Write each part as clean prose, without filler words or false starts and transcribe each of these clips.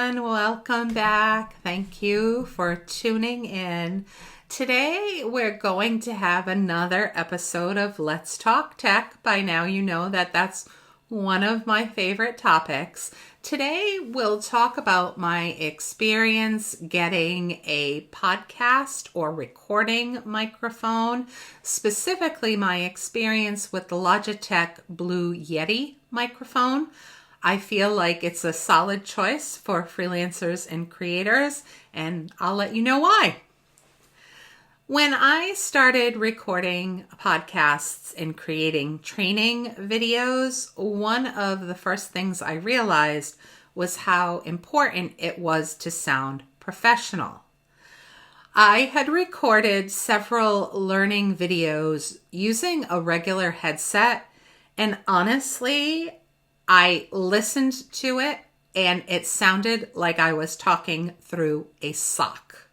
everyone. Welcome back. Thank you for tuning in. Today, we're going to have another episode of Let's Talk Tech. By now, you know that that's one of my favorite topics. Today, we'll talk about my experience getting a podcast or recording microphone, specifically my experience with the Logitech Blue Yeti microphone. I feel like it's a solid choice for freelancers and creators, and I'll let you know why. When I started recording podcasts and creating training videos, one of the first things I realized was how important it was to sound professional. I had recorded several learning videos using a regular headset, and honestly, I listened to it and it sounded like I was talking through a sock.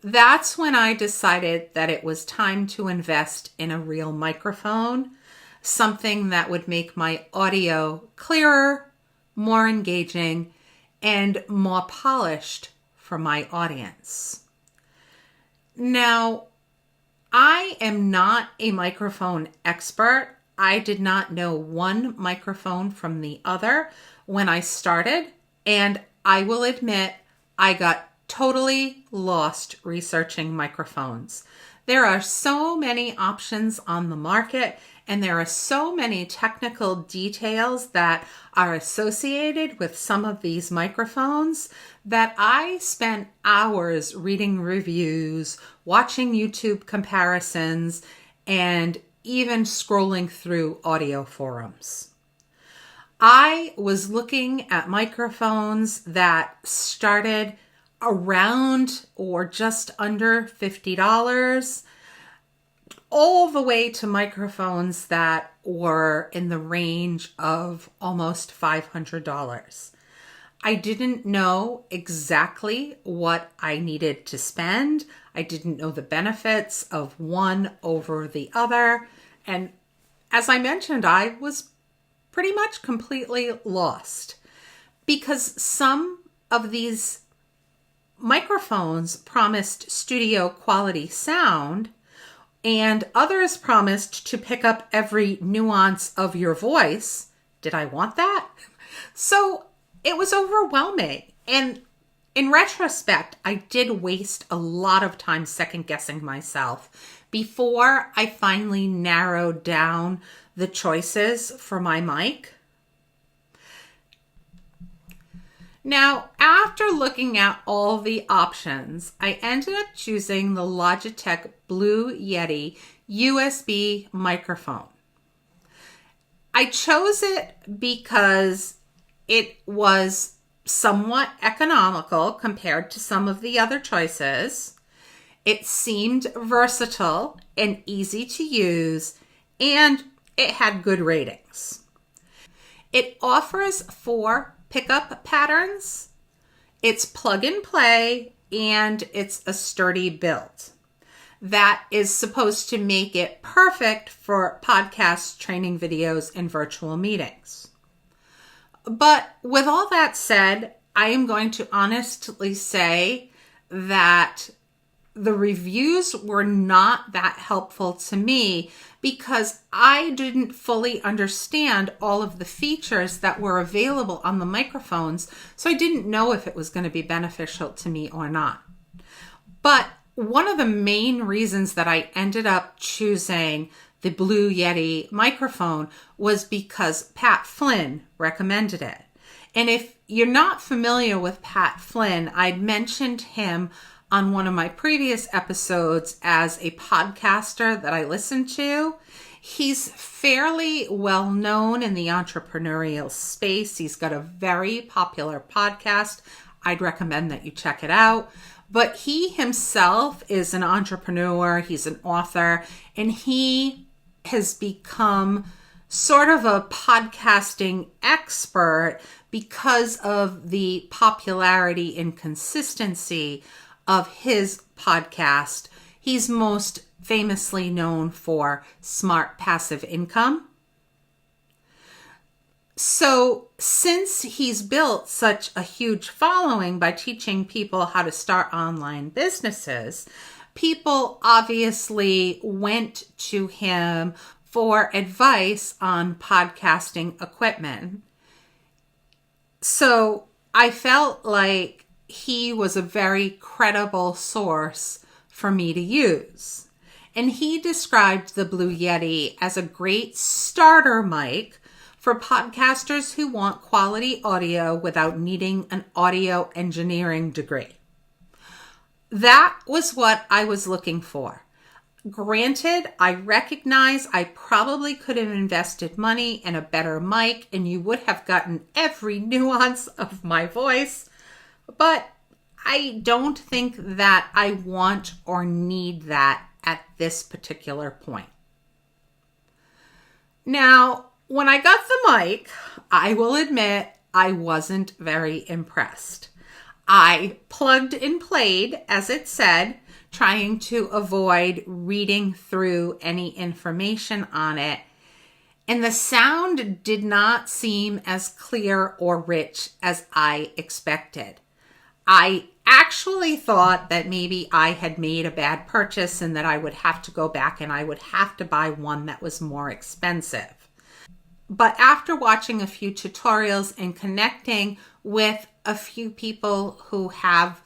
That's when I decided that it was time to invest in a real microphone, something that would make my audio clearer, more engaging, and more polished for my audience. Now, I am not a microphone expert. I did not know one microphone from the other when I started, and I will admit I got totally lost researching microphones. There are so many options on the market, and there are so many technical details that are associated with some of these microphones that I spent hours reading reviews, watching YouTube comparisons, and even scrolling through audio forums. I was looking at microphones that started around or just under $50, all the way to microphones that were in the range of almost $500. I didn't know exactly what I needed to spend. I didn't know the benefits of one over the other. And as I mentioned, I was pretty much completely lost because some of these microphones promised studio quality sound and others promised to pick up every nuance of your voice. Did I want that? So it was overwhelming. And in retrospect, I did waste a lot of time second guessing myself before I finally narrowed down the choices for my mic. Now, after looking at all the options, I ended up choosing the Logitech Blue Yeti USB microphone. I chose it because it was somewhat economical compared to some of the other choices. It seemed versatile and easy to use, and it had good ratings. It offers 4 pickup patterns. It's plug and play, and it's a sturdy build. That is supposed to make it perfect for podcasts, training videos, and virtual meetings. But with all that said, I am going to honestly say that the reviews were not that helpful to me because I didn't fully understand all of the features that were available on the microphones, so I didn't know if it was going to be beneficial to me or not. But one of the main reasons that I ended up choosing the Blue Yeti microphone was because Pat Flynn recommended it. And if you're not familiar with Pat Flynn, I'd mentioned him on one of my previous episodes as a podcaster that I listen to. He's fairly well known in the entrepreneurial space. He's got a very popular podcast. I'd recommend that you check it out. But he himself is an entrepreneur, he's an author, and he has become sort of a podcasting expert because of the popularity and consistency of his podcast. He's most famously known for Smart Passive Income. So since he's built such a huge following by teaching people how to start online businesses, people obviously went to him for advice on podcasting equipment. So I felt like he was a very credible source for me to use. And he described the Blue Yeti as a great starter mic for podcasters who want quality audio without needing an audio engineering degree. That was what I was looking for. Granted, I recognize I probably could have invested money in a better mic and you would have gotten every nuance of my voice, but I don't think that I want or need that at this particular point. Now, when I got the mic, I will admit I wasn't very impressed. I plugged and played, as it said, trying to avoid reading through any information on it. And the sound did not seem as clear or rich as I expected. I actually thought that maybe I had made a bad purchase and that I would have to go back and I would have to buy one that was more expensive. But after watching a few tutorials and connecting with a few people who have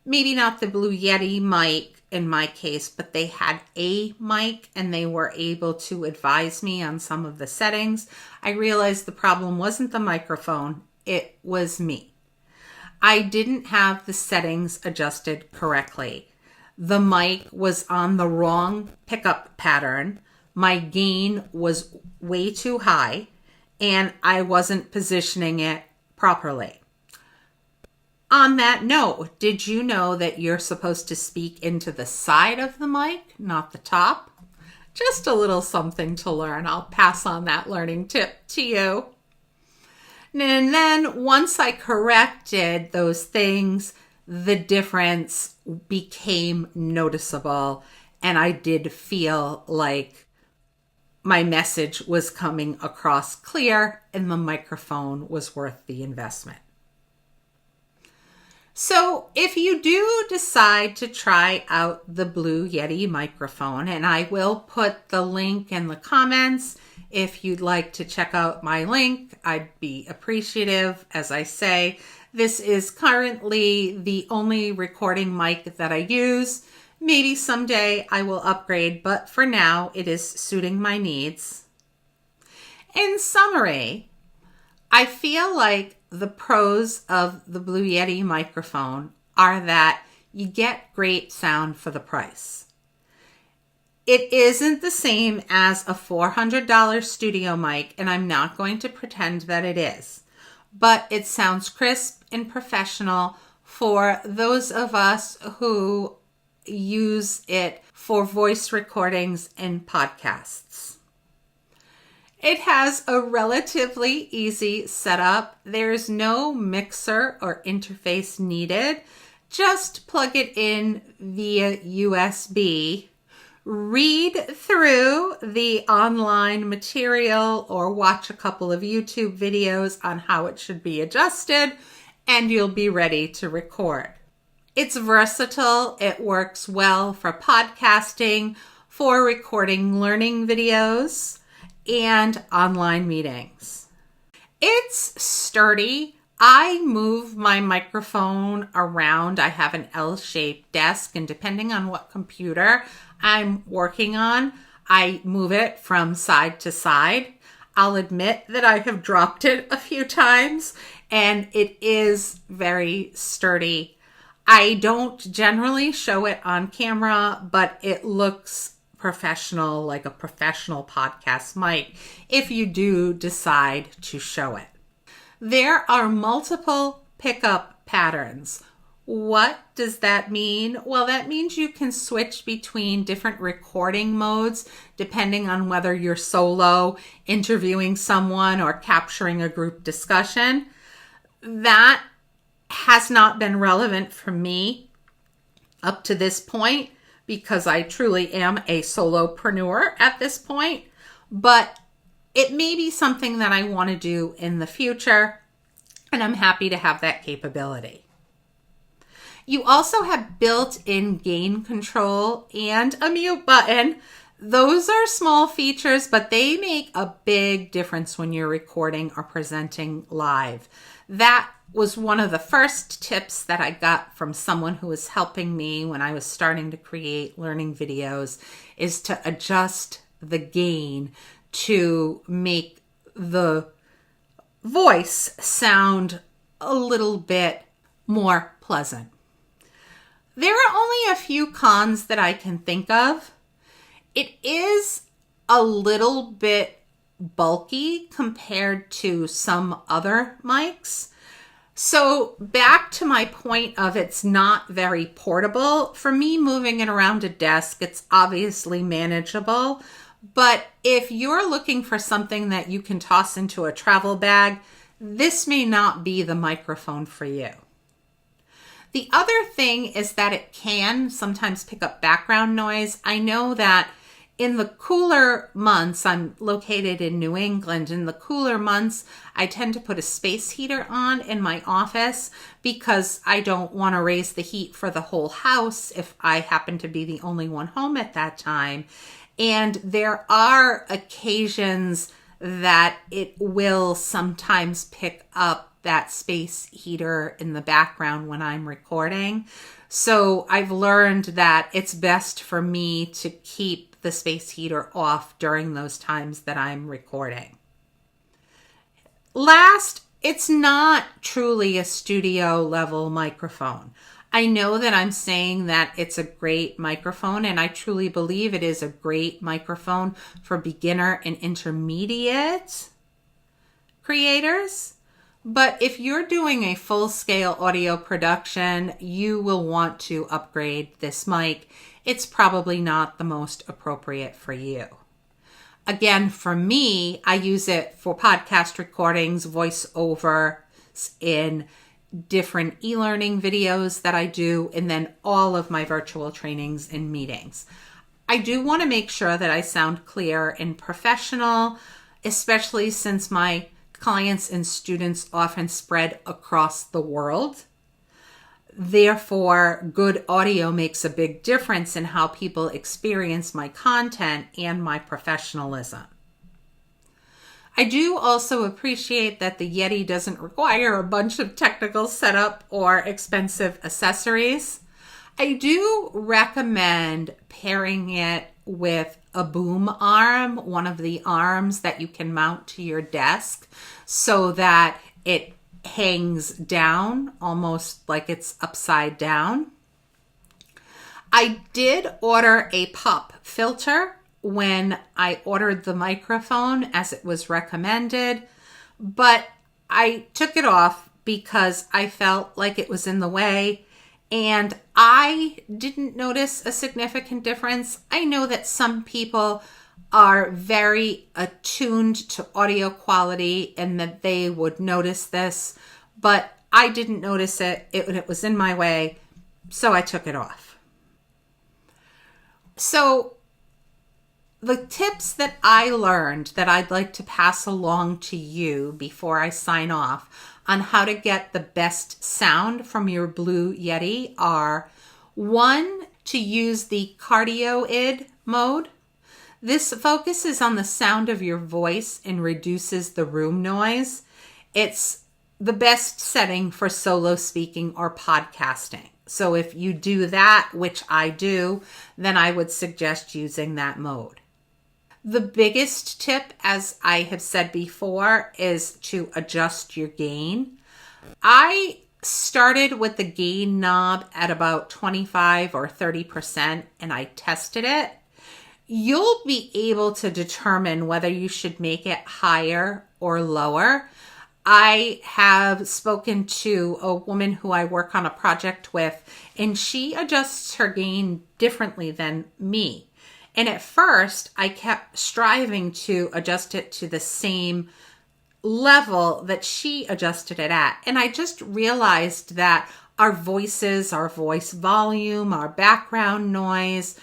maybe not the Blue Yeti mic in my case, but they had a mic and they were able to advise me on some of the settings, I realized the problem wasn't the microphone, it was me. I didn't have the settings adjusted correctly. The mic was on the wrong pickup pattern. My gain was way too high and I wasn't positioning it properly. On that note, did you know that you're supposed to speak into the side of the mic, not the top? Just a little something to learn. I'll pass on that learning tip to you. And then once I corrected those things, the difference became noticeable and I did feel like my message was coming across clear and the microphone was worth the investment. So if you do decide to try out the Blue Yeti microphone, and I will put the link in the comments if you'd like to check out my link, I'd be appreciative. As I say, this is currently the only recording mic that I use. Maybe someday I will upgrade, but for now it is suiting my needs. In summary, I feel like the pros of the Blue Yeti microphone are that you get great sound for the price. It isn't the same as a $400 studio mic, and I'm not going to pretend that it is, but it sounds crisp and professional for those of us who use it for voice recordings and podcasts. It has a relatively easy setup. There's no mixer or interface needed. Just plug it in via USB. Read through the online material or watch a couple of YouTube videos on how it should be adjusted, and you'll be ready to record. It's versatile. It works well for podcasting, for recording learning videos, and online meetings. It's sturdy. I move my microphone around. I have an L-shaped desk, and depending on what computer I'm working on, I move it from side to side. I'll admit that I have dropped it a few times, and it is very sturdy. I don't generally show it on camera, but it looks professional, like a professional podcast mic, if you do decide to show it. There are multiple pickup patterns. What does that mean? Well, that means you can switch between different recording modes depending on whether you're solo, interviewing someone, or capturing a group discussion. That has not been relevant for me up to this point because I truly am a solopreneur at this point, but it may be something that I want to do in the future, and I'm happy to have that capability. You also have built-in gain control and a mute button. Those are small features, but they make a big difference when you're recording or presenting live. That was one of the first tips that I got from someone who was helping me when I was starting to create learning videos, is to adjust the gain to make the voice sound a little bit more pleasant. There are only a few cons that I can think of. It is a little bit bulky compared to some other mics. So back to my point of it's not very portable. For me, moving it around a desk, it's obviously manageable. But if you're looking for something that you can toss into a travel bag, this may not be the microphone for you. The other thing is that it can sometimes pick up background noise. I know that in the cooler months, I'm located in New England. In the cooler months, I tend to put a space heater on in my office because I don't want to raise the heat for the whole house if I happen to be the only one home at that time. And there are occasions that it will sometimes pick up that space heater in the background when I'm recording. So I've learned that it's best for me to keep the space heater off during those times that I'm recording. Last, it's not truly a studio level microphone. I know that I'm saying that it's a great microphone, and I truly believe it is a great microphone for beginner and intermediate creators. But if you're doing a full-scale audio production, you will want to upgrade this mic. It's probably not the most appropriate for you. Again, for me, I use it for podcast recordings, voiceovers in different e-learning videos that I do, and then all of my virtual trainings and meetings. I do want to make sure that I sound clear and professional, especially since my clients and students often spread across the world. Therefore, good audio makes a big difference in how people experience my content and my professionalism. I do also appreciate that the Yeti doesn't require a bunch of technical setup or expensive accessories. I do recommend pairing it with a boom arm, one of the arms that you can mount to your desk so that it hangs down almost like it's upside down. I did order a pop filter when I ordered the microphone as it was recommended, but I took it off because I felt like it was in the way. And I didn't notice a significant difference. I know that some people are very attuned to audio quality and that they would notice this, but I didn't notice it. It was in my way, so I took it off. So the tips that I learned that I'd like to pass along to you before I sign off on how to get the best sound from your Blue Yeti are: 1, to use the Cardioid mode. This focuses on the sound of your voice and reduces the room noise. It's the best setting for solo speaking or podcasting. So if you do that, which I do, then I would suggest using that mode. The biggest tip, as I have said before, is to adjust your gain. I started with the gain knob at about 25 or 30% and I tested it. You'll be able to determine whether you should make it higher or lower. I have spoken to a woman who I work on a project with, and she adjusts her gain differently than me. And at first, I kept striving to adjust it to the same level that she adjusted it at. And I just realized that our voices, our voice volume, our background noise,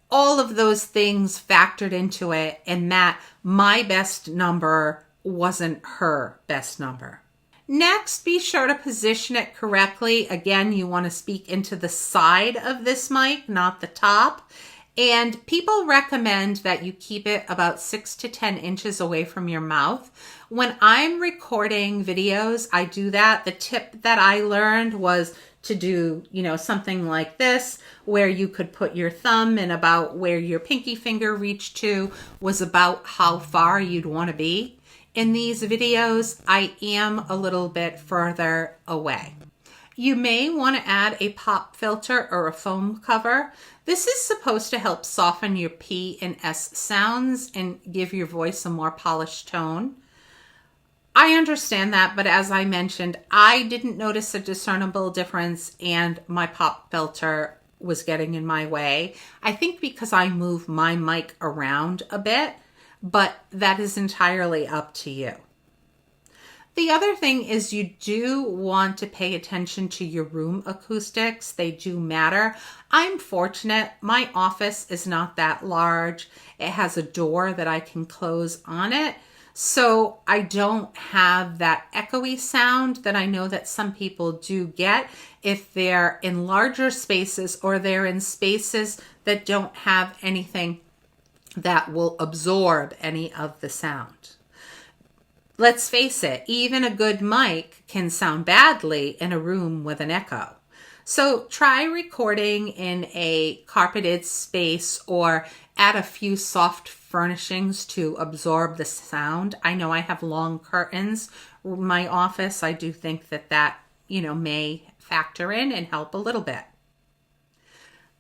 all of those things factored into it, and that my best number wasn't her best number. Next, be sure to position it correctly. Again, you want to speak into the side of this mic, not the top. And people recommend that you keep it about 6 to 10 inches away from your mouth. When I'm recording videos, I do that. The tip that I learned was to do, something like this, where you could put your thumb and about where your pinky finger reached to was about how far you'd want to be. In these videos, I am a little bit further away. You may want to add a pop filter or a foam cover. This is supposed to help soften your P and S sounds and give your voice a more polished tone. I understand that, but as I mentioned, I didn't notice a discernible difference and my pop filter was getting in my way. I think because I move my mic around a bit, but that is entirely up to you. The other thing is you do want to pay attention to your room acoustics. They do matter. I'm fortunate. My office is not that large. It has a door that I can close on it. So I don't have that echoey sound that I know that some people do get if they're in larger spaces or they're in spaces that don't have anything that will absorb any of the sound. Let's face it, even a good mic can sound badly in a room with an echo. So try recording in a carpeted space or add a few soft furnishings to absorb the sound. I know I have long curtains in my office. I do think that may factor in and help a little bit.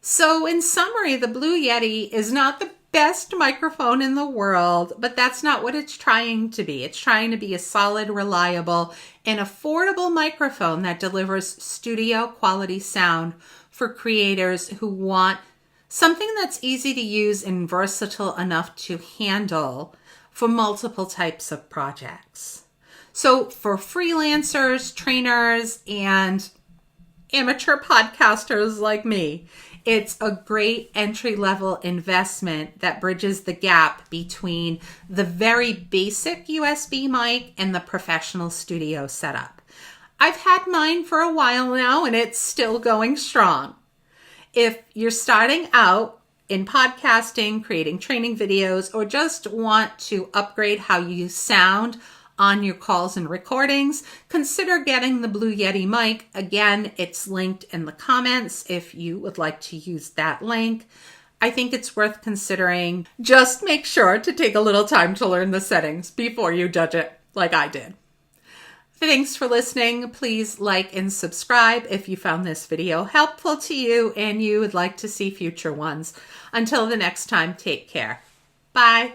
So in summary, the Blue Yeti is not the best microphone in the world, but that's not what it's trying to be. It's trying to be a solid, reliable, and affordable microphone that delivers studio quality sound for creators who want something that's easy to use and versatile enough to handle for multiple types of projects. So for freelancers, trainers, and amateur podcasters like me, it's a great entry-level investment that bridges the gap between the very basic USB mic and the professional studio setup. I've had mine for a while now and it's still going strong. If you're starting out in podcasting, creating training videos, or just want to upgrade how you sound on your calls and recordings, consider getting the Blue Yeti mic. Again, it's linked in the comments if you would like to use that link. I think it's worth considering. Just make sure to take a little time to learn the settings before you judge it like I did. Thanks for listening. Please like and subscribe if you found this video helpful to you and you would like to see future ones. Until the next time, take care. Bye.